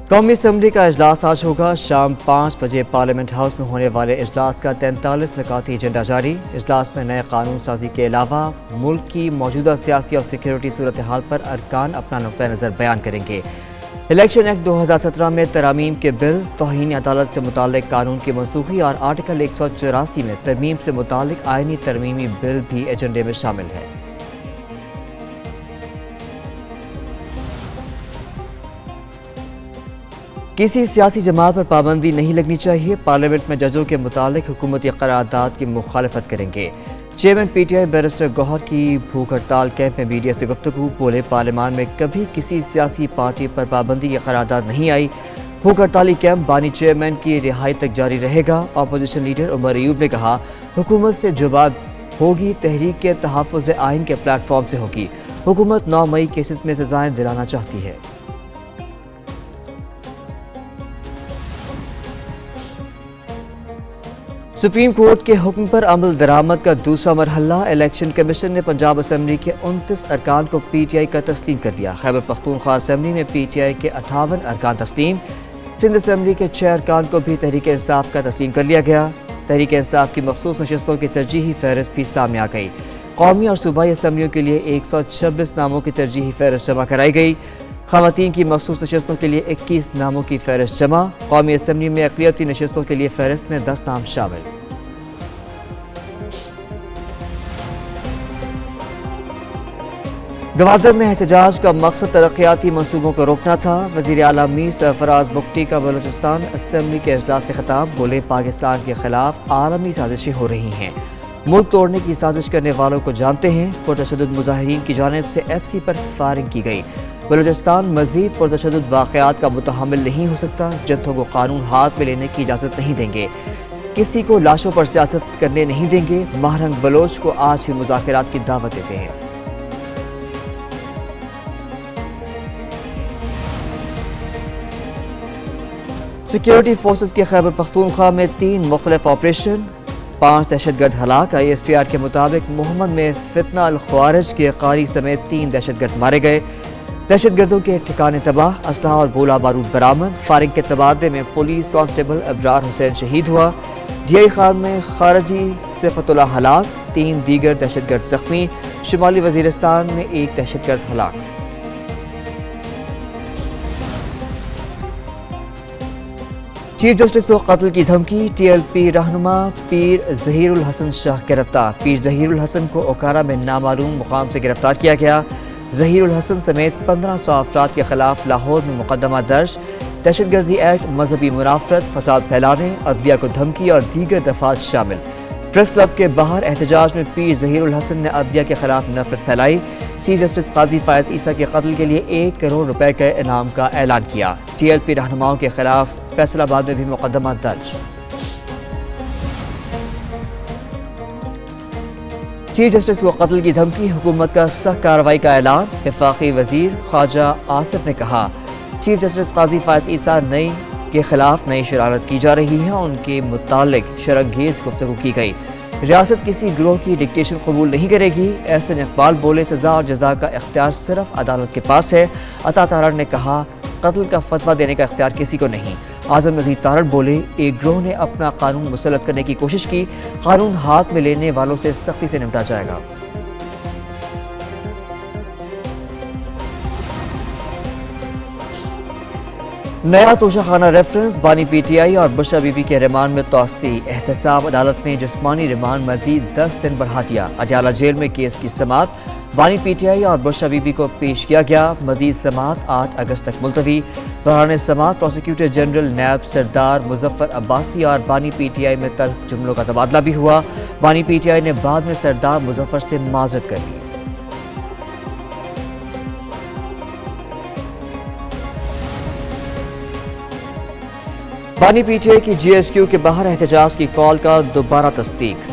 قومی اسمبلی کا اجلاس آج ہوگا شام 5 بجے پارلیمنٹ ہاؤس میں ہونے والے اجلاس کا 43 نکاتی ایجنڈا جاری۔ اجلاس میں نئے قانون سازی کے علاوہ ملک کی موجودہ سیاسی اور سیکیورٹی صورتحال پر ارکان اپنا نقطہ نظر بیان کریں گے۔ الیکشن ایکٹ 2017 میں ترامیم کے بل، توہین عدالت سے متعلق قانون کی منسوخی اور آرٹیکل 184 میں ترمیم سے متعلق آئینی ترمیمی بل بھی ایجنڈے میں شامل ہے۔ کسی سیاسی جماعت پر پابندی نہیں لگنی چاہیے، پارلیمنٹ میں ججوں کے متعلق حکومتی قرارداد کی مخالفت کریں گے۔ Chairman P T I barrister Gohar کی بھوک ہڑتال کیمپ میں میڈیا سے گفتگو، بولے پارلیمان میں کبھی کسی سیاسی پارٹی پر پابندی کی قرارداد نہیں آئی۔ بھوک ہڑتالی کیمپ بانی چیئرمین کی رہائی تک جاری رہے گا۔ اپوزیشن لیڈر عمر ایوب نے کہا، حکومت سے جو بات ہوگی تحریک کے تحفظ آئین کے پلیٹ فارم سے ہوگی۔ حکومت 9 مئی کیسز میں سزائیں دلانا چاہتی ہے۔ سپریم کورٹ کے حکم پر عمل درآمد کا دوسرا مرحلہ، الیکشن کمیشن نے پنجاب اسمبلی کے 29 ارکان کو پی ٹی آئی کا تسلیم کر دیا۔ خیبر پختونخوا اسمبلی میں پی ٹی آئی کے 58 ارکان تسلیم۔ سندھ اسمبلی کے 6 ارکان کو بھی تحریک انصاف کا تسلیم کر لیا گیا۔ تحریک انصاف کی مخصوص نشستوں کی ترجیحی فہرست بھی سامنے آ گئی۔ قومی اور صوبائی اسمبلیوں کے لیے 126 ناموں کی ترجیحی فہرست جمع کرائی گئی۔ خواتین کی مخصوص نشستوں کے لیے 21 ناموں کی فہرست جمع۔ قومی اسمبلی میں اقلیتی نشستوں کے لیے فہرست میں 10 نام شامل۔ گوادر میں احتجاج کا مقصد ترقیاتی منصوبوں کو روکنا تھا۔ وزیر اعلیٰ میر سرفراز بگٹی کا بلوچستان اسمبلی کے اجلاس سے خطاب، بولے پاکستان کے خلاف عالمی سازشیں ہو رہی ہیں، ملک توڑنے کی سازش کرنے والوں کو جانتے ہیں۔ پرتشدد مظاہرین کی جانب سے ایف سی پر فائرنگ کی گئی۔ بلوچستان مزید پرتشدد واقعات کا متحمل نہیں ہو سکتا، جتھوں کو قانون ہاتھ میں لینے کی اجازت نہیں دیں گے، کسی کو لاشوں پر سیاست کرنے نہیں دیں گے۔ مہرنگ بلوچ کو آج بھی مذاکرات کی دعوت دیتے ہیں۔ سیکیورٹی فورسز کے خیبر پختونخوا میں 3 مختلف آپریشن، 5 دہشت گرد ہلاک۔ آئی ایس پی آر کے مطابق محمد میں فتنہ الخوارج کے قاری سمیت 3 دہشت گرد مارے گئے۔ دہشت گردوں کے ٹھکانے تباہ، اسلحہ اور گولہ بارود برآمد۔ فائرنگ کے تبادلے میں پولیس کانسٹیبل ابرار حسین شہید ہوا۔ ڈی آئی خان میں خارجی صفت اللہ ہلاک، 3 دیگر دہشت گرد زخمی۔ شمالی وزیرستان میں 1 دہشت گرد ہلاک۔ چیف جسٹس کو قتل کی دھمکی، ٹی ایل پی رہنما پیر ظہیر الحسن شاہ گرفتار۔ پیر ظہیر الحسن کو اوکارا میں نامعلوم مقام سے گرفتار کیا گیا۔ ظہیر الحسن سمیت 1500 افراد کے خلاف لاہور میں مقدمہ درج۔ دہشت گردی ایکٹ، مذہبی منافرت، فساد پھیلانے، عدلیہ کو دھمکی اور دیگر دفعات شامل۔ پریس کلب کے باہر احتجاج میں پیر ظہیر الحسن نے عدلیہ کے خلاف نفرت پھیلائی۔ چیف جسٹس قاضی فائز عیسیٰ کے قتل کے لیے 1 کروڑ روپے کے انعام کا اعلان کیا۔ ٹی ایل پی رہنماؤں کے خلاف فیصل آباد میں بھی مقدمہ درج۔ چیف جسٹس کو قتل کی دھمکی، حکومت کا سخت کارروائی کا اعلان۔ وفاقی وزیر خواجہ آصف نے کہا، چیف جسٹس قاضی فائز عیسیٰ کے خلاف نئی شرارت کی جا رہی ہے، ان کے متعلق شرانگیز گفتگو کی گئی۔ ریاست کسی گروہ کی ڈکٹیشن قبول نہیں کرے گی۔ احسن اقبال بولے، سزا اور جزا کا اختیار صرف عدالت کے پاس ہے۔ عطا تارڑ نے کہا، قتل کا فتویٰ دینے کا اختیار کسی کو نہیں۔ اعظم نذیر تارڑ بولے، ایک گروہ نے اپنا قانون مسلط کرنے کی کوشش کی، قانون ہاتھ میں لینے والوں سے سختی سے نمٹا جائے گا۔ نیا توشہ خانہ ریفرنس، بانی پی ٹی آئی اور بشرا بی بی کے ریمانڈ میں توسیع۔ احتساب عدالت نے جسمانی ریمانڈ مزید 10 دن بڑھا دیا۔ اڈیالہ جیل میں کیس کی سماعت بانی پی ٹی آئی اور بشرا بی بی کو پیش کیا گیا۔ مزید سماعت 8 اگست تک ملتوی۔ دوران سماعت پروسیکیوٹر جنرل نیب سردار مظفر عباسی اور بانی پی ٹی آئی میں تلخ جملوں کا تبادلہ بھی ہوا۔ بانی پی ٹی آئی نے بعد میں سردار مظفر سے معذرت کر لی۔ بانی پی ٹی آئی کی جی ایس کیو کے باہر احتجاج کی کال کا دوبارہ تصدیق۔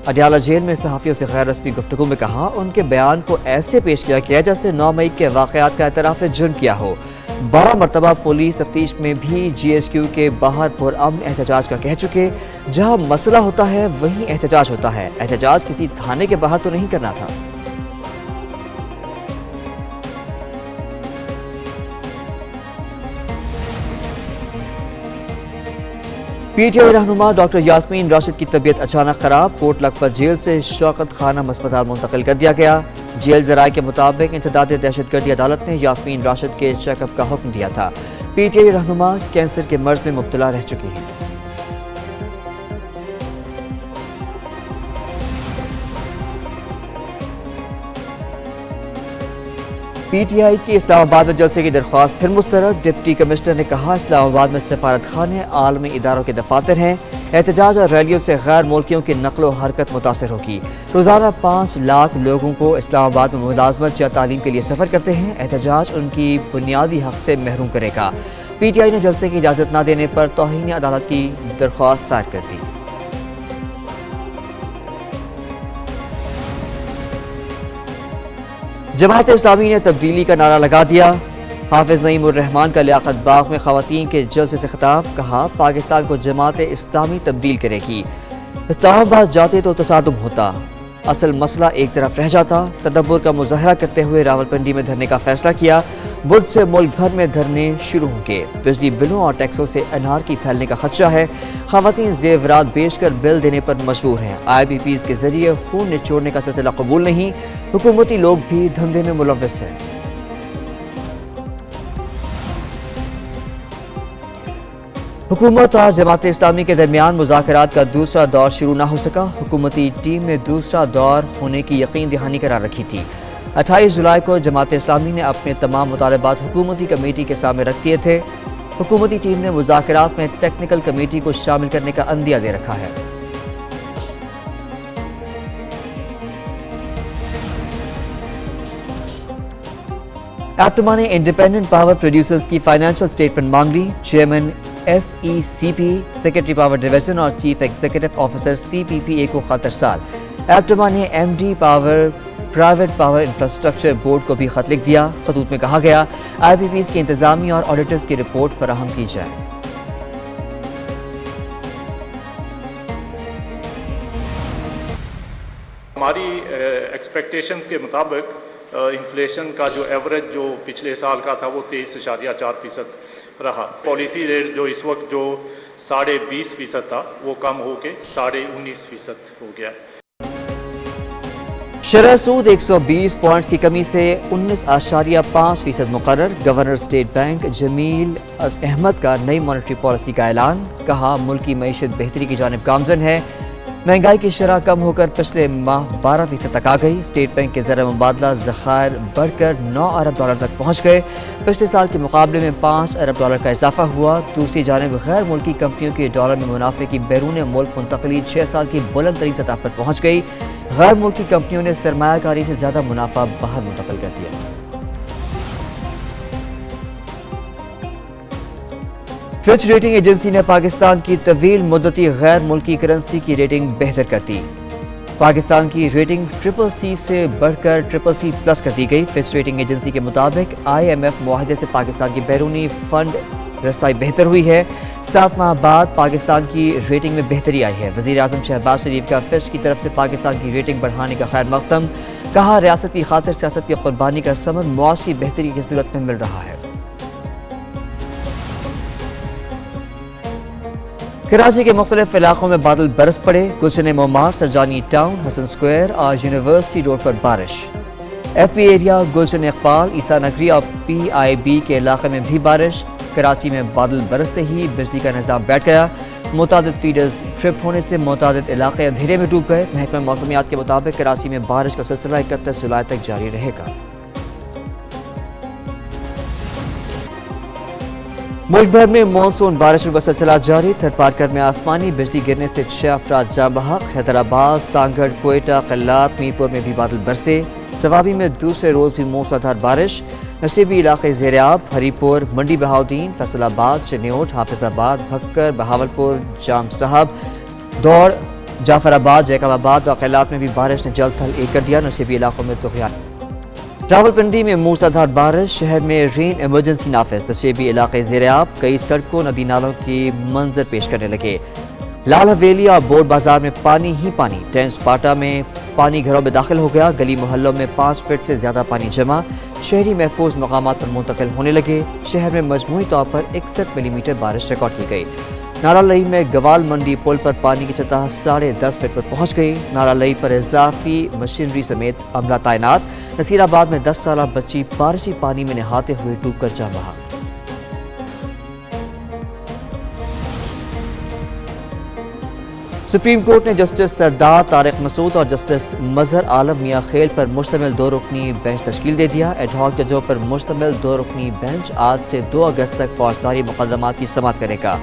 اڈیالہ جیل میں صحافیوں سے غیر رسمی گفتگو میں کہا، ان کے بیان کو ایسے پیش کیا گیا جیسے 9 مئی کے واقعات کا اعتراف جرم کیا ہو۔ 12 مرتبہ پولیس تفتیش میں بھی جی ایس کیو کے باہر پرامن احتجاج کا کہہ چکے۔ جہاں مسئلہ ہوتا ہے وہیں احتجاج ہوتا ہے، احتجاج کسی تھانے کے باہر تو نہیں کرنا تھا۔ پی ٹی آئی رہنما ڈاکٹر یاسمین راشد کی طبیعت اچانک خراب، کوٹ لکھپت جیل سے شوکت خانم ہسپتال منتقل کر دیا گیا۔ جیل ذرائع کے مطابق انسداد دہشت گردی عدالت نے یاسمین راشد کے چیک اپ کا حکم دیا تھا۔ پی ٹی آئی رہنما کینسر کے مرض میں مبتلا رہ چکی ہیں۔ پی ٹی آئی کی اسلام آباد میں جلسے کی درخواست پھر مسترد، ڈپٹی کمشنر نے کہا اسلام آباد میں سفارت خانے عالمی اداروں کے دفاتر ہیں، احتجاج اور ریلیوں سے غیر ملکیوں کی نقل و حرکت متاثر ہوگی۔ روزانہ 5 لاکھ لوگوں کو اسلام آباد میں ملازمت یا تعلیم کے لیے سفر کرتے ہیں، احتجاج ان کی بنیادی حق سے محروم کرے گا۔ پی ٹی آئی نے جلسے کی اجازت نہ دینے پر توہین عدالت کی درخواست دائر کر دی۔ جماعت اسلامی نے تبدیلی کا نعرہ لگا دیا۔ حافظ نعیم الرحمان کا لیاقت باغ میں خواتین کے جلسے سے خطاب، کہا پاکستان کو جماعت اسلامی تبدیل کرے گی، اسلام آباد جاتے تو تصادم ہوتا، اصل مسئلہ ایک طرف رہ جاتا۔ تدبر کا مظاہرہ کرتے ہوئے راولپنڈی میں دھرنے کا فیصلہ کیا، بدھ سے ملک بھر میں دھرنے شروع ہوں گے۔ بجلی بلوں اور ٹیکسوں سے انارکی پھیلنے کا خدشہ ہے، خواتین زیورات بیچ کر بل دینے پر مجبور ہیں، آئی بی پیز کے ذریعے خون نچوڑنے کا سلسلہ قبول نہیں، حکومتی لوگ بھی دھندے میں ملوث ہیں۔ حکومت اور جماعت اسلامی کے درمیان مذاکرات کا دوسرا دور شروع نہ ہو سکا، حکومتی ٹیم نے دوسرا دور ہونے کی یقین دہانی کرار رکھی تھی۔ 28 جولائی کو جماعت اسلامی نے اپنے تمام مطالبات حکومتی کمیٹی کے سامنے رکھ دیے تھے۔ حکومتی ٹیم نے مذاکرات میں ٹیکنیکل کمیٹی کو شامل کرنے کا عندیہ دے رکھا ہے۔ ایپٹما نے انڈیپینڈنٹ پاور پروڈیوسرز کی فائنینشل سٹیٹمنٹ مانگ لی، chairman S E C P, secretary power division اور chief executive officer C P P A کو خط ارسال۔ ایپٹما نے M D private power infrastructure board کو بھی خط لکھ دیا۔ خطوط میں کہا گیا آئی پی پیز کی انتظامی اور آڈیٹرز کی رپورٹ فراہم کی جائے۔ ہماری ایکسپیکٹیشنز کے مطابق انفلیشن کا جو ایوریج جو پچھلے سال کا تھا وہ 23.4% رہا۔ پالیسی ریٹ جو اس وقت جو 20.5% تھا وہ کم ہو کے 19.5% ہو گیا۔ شرح سود 120 پوائنٹس کی کمی سے 19.5% مقرر، گورنر اسٹیٹ بینک جمیل احمد کا نئی مانیٹری پالیسی کا اعلان، کہا ملکی معیشت بہتری کی جانب گامزن ہے، مہنگائی کی شرح کم ہو کر پچھلے ماہ 12% تک آ گئی، اسٹیٹ بینک کے زر مبادلہ ذخائر بڑھ کر $9 ارب تک پہنچ گئے، پچھلے سال کے مقابلے میں $5 ارب کا اضافہ ہوا۔ دوسری جانب غیر ملکی کمپنیوں کے ڈالر میں منافع کی بیرون ملک منتقلی 6 سال کی بلند ترین سطح پر پہنچ گئی، غیر ملکی کمپنیوں نے سرمایہ کاری سے زیادہ منافع باہر منتقل کر دیا۔ فچ ریٹنگ ایجنسی نے پاکستان کی طویل مدتی غیر ملکی کرنسی کی ریٹنگ بہتر کر دی، پاکستان کی ریٹنگ CCC سے بڑھ کر CCC+ کر دی گئی۔ فچ ریٹنگ ایجنسی کے مطابق IMF معاہدے سے پاکستان کی بیرونی فنڈ رسائی بہتر ہوئی ہے، 7 ماہ بعد پاکستان کی ریٹنگ میں بہتری آئی ہے۔ وزیر اعظم شہباز شریف کا فچ کی طرف سے پاکستان کی ریٹنگ بڑھانے کا خیر مقدم، کہا ریاست کی خاطر سیاست کی قربانی کا ثمر معاشی بہتری کی صورت میں مل رہا ہے۔ کراچی کے مختلف علاقوں میں بادل برس پڑے، گلشن مومار، سرجانی ٹاؤن، حسن اسکوائر اور یونیورسٹی روڈ پر بارش۔ F P area, Gulshan Iqbal, عیسیٰ نگری اور PIB کے علاقے میں بھی بارش۔ کراچی میں بادل برستے ہی بجلی کا نظام بیٹھ گیا، متعدد فیڈرز ٹرپ ہونے سے متعدد علاقے اندھیرے میں ڈوب گئے۔ محکمہ موسمیات کے مطابق کراچی میں بارش کا سلسلہ 31 جولائی تک جاری رہے گا۔ ملک بھر میں مانسون بارشوں کا سلسلہ جاری، تھرپارکر میں آسمانی بجلی گرنے سے 6 افراد جاں بحق، حیدرآباد، سانگڑ، کوئٹہ، قلات، میرپور میں بھی بادل برسے۔ سوابی میں دوسرے روز بھی موسلادھار بارش، نشیبی علاقے زیراب، ہری پور، منڈی بہاؤدین، فیصل آباد، چنیوٹ، حافظ آباد، بھکر، بہاولپور، جام صاحب، دوڑ، جعفر آباد، جیکب آباد اور قلات میں بھی بارش نے جل تھل ایک کر دیا، نشیبی علاقوں میں طغیان۔ راولپنڈی میں موسلادھار بارش، شہر میں رین ایمرجنسی نافذ، نشیبی علاقے زیراب، کئی سڑکوں ندی نالوں کی منظر پیش کرنے لگے۔ لال حویلی اور بورڈ بازار میں پانی ہی پانی، ٹینس پاٹا میں پانی گھروں میں داخل ہو گیا، گلی محلوں میں 5 فٹ سے زیادہ پانی جمع، شہری محفوظ مقامات پر منتقل ہونے لگے۔ شہر میں مجموعی طور پر 61 ملی میٹر بارش ریکارڈ کی گئی۔ نالا لئی میں گوال منڈی پل پر پانی کی سطح 10.5 فٹ پر پہنچ گئی۔ نالا لئی پر اضافی مشینری سمیت عملہ تعینات۔ نصیر آباد میں 10 سالہ بچی بارشی پانی میں نہاتے ہوئے ڈوب کر جان بحق۔ سپریم کورٹ نے جسٹس سردار طارق مسعود اور جسٹس مظہر عالم میاں خیل پر مشتمل 2 رکنی بینچ تشکیل دے دیا۔ ایڈ ہاک ججوں پر مشتمل 2 رکنی بینچ آج سے 2 اگست تک فوجداری مقدمات کی سماعت کرے گا۔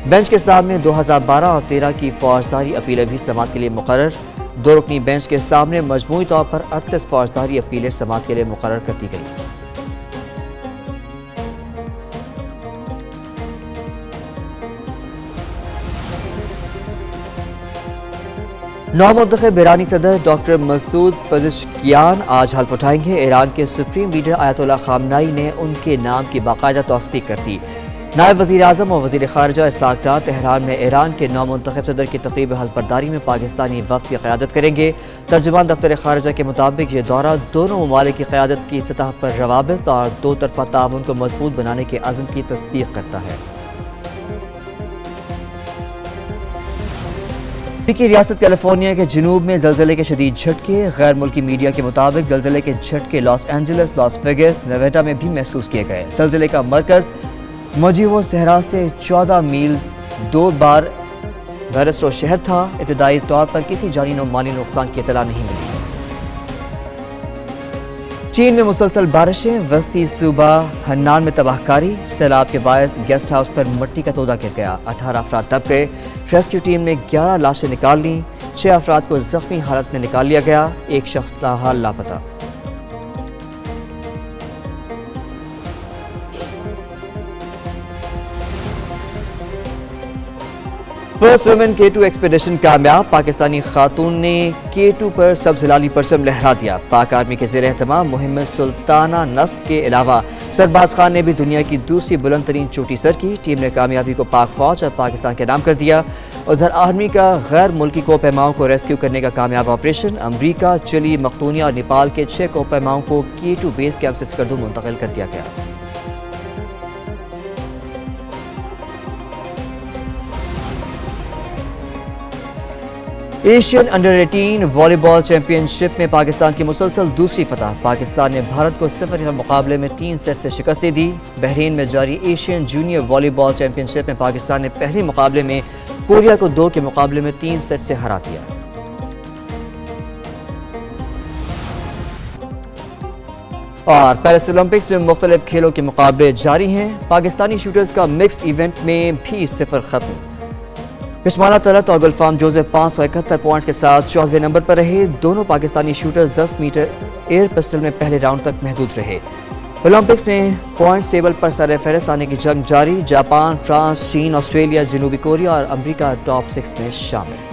بینچ کے سامنے 2012 اور 13 کی فوجداری اپیلیں بھی سماعت کے لیے مقرر۔ 2 رکنی بینچ کے سامنے مجموعی طور پر 38 فوجداری اپیلیں سماعت کے لیے مقرر کر دی گئی۔ نومنتخب ایرانی صدر ڈاکٹر مسعود پزشکیان آج حلف اٹھائیں گے۔ ایران کے سپریم لیڈر آیت اللہ خامنائی نے ان کے نام کی باقاعدہ توثیق کر دی۔ نائب وزیر اعظم اور وزیر خارجہ اسحاق ڈار تہران میں ایران کے نومنتخب صدر کی تقریب حلف برداری میں پاکستانی وفد کی قیادت کریں گے۔ ترجمان دفتر خارجہ کے مطابق یہ دورہ دونوں ممالک کی قیادت کی سطح پر روابط اور 2 طرفہ تعاون کو مضبوط بنانے کے عزم کی تصدیق کرتا ہے۔ امریکی ریاست کیلیفورنیا کے جنوب میں زلزلے کے شدید جھٹکے۔ غیر ملکی میڈیا کے مطابق زلزلے کے جھٹکے لاس اینجلس، لاس ویگس، نیواڈا میں بھی محسوس کیے گئے۔ زلزلے کا مرکز موجیو صحرا سے 14 میل دور بار ویرسٹو شہر تھا۔ ابتدائی طور پر کسی جانی و مالی نقصان کی اطلاع نہیں ملی۔ چین میں مسلسل بارشیں، وسطی صوبہ ہنان میں تباہ کاری۔ سیلاب کے باعث گیسٹ ہاؤس پر مٹی کا تودہ گر گیا، 18 افراد دب گئے۔ ریسکیو ٹیم نے 11 لاشیں نکال لیں، 6 افراد کو زخمی حالت میں نکال لیا گیا، 1 شخص تاحال لاپتہ۔ فرسٹ ویمن K2 ایکسپیڈیشن کامیاب۔ پاکستانی خاتون نے K2 پر سبز ہلالی پرچم لہرا دیا۔ پاک آرمی کے زیر اہتمام مہم سلطانہ نصب کے علاوہ سرباز خان نے بھی دنیا کی دوسری بلند ترین چوٹی سر کی۔ ٹیم نے کامیابی کو پاک فوج اور پاکستان کے نام کر دیا۔ ادھر آرمی کا غیر ملکی کو پیماؤں کو ریسکیو کرنے کا کامیاب آپریشن۔ امریکہ، چلی، مقدونیہ اور نیپال کے 6 کو پیماؤں کو K2 بیس کیمپ سے سکردو منتقل کر دیا گیا۔ ایشین انڈر 18 والی بال چیمپئن شپ میں پاکستان کی مسلسل دوسری فتح۔ پاکستان نے بھارت کو 0 مقابلے میں 3 سیٹ سے شکست دے دی۔ بحرین میں جاری ایشین جونیئر والی بال چیمپئن شپ میں پاکستان نے پہلے مقابلے میں کوریا کو 2 کے مقابلے میں 3 سیٹ سے ہرا دیا۔ اور پیرس اولمپکس میں مختلف کھیلوں کے مقابلے جاری ہیں۔ پاکستانی شوٹرز کا مکسڈ ایونٹ میں بھی 0 ختم۔ کشمالہ طلعت اور گلفام جوزف 571 پوائنٹس کے ساتھ 14ویں نمبر پر رہے۔ دونوں Pakistani shooters 10 metre year pistol میں پہلے راؤنڈ تک محدود رہے۔ اولمپکس میں پوائنٹس ٹیبل پر سر فہرست آنے کی جنگ جاری۔ جاپان، فرانس، چین، آسٹریلیا، جنوبی کوریا اور امریکہ ٹاپ 6 میں شامل۔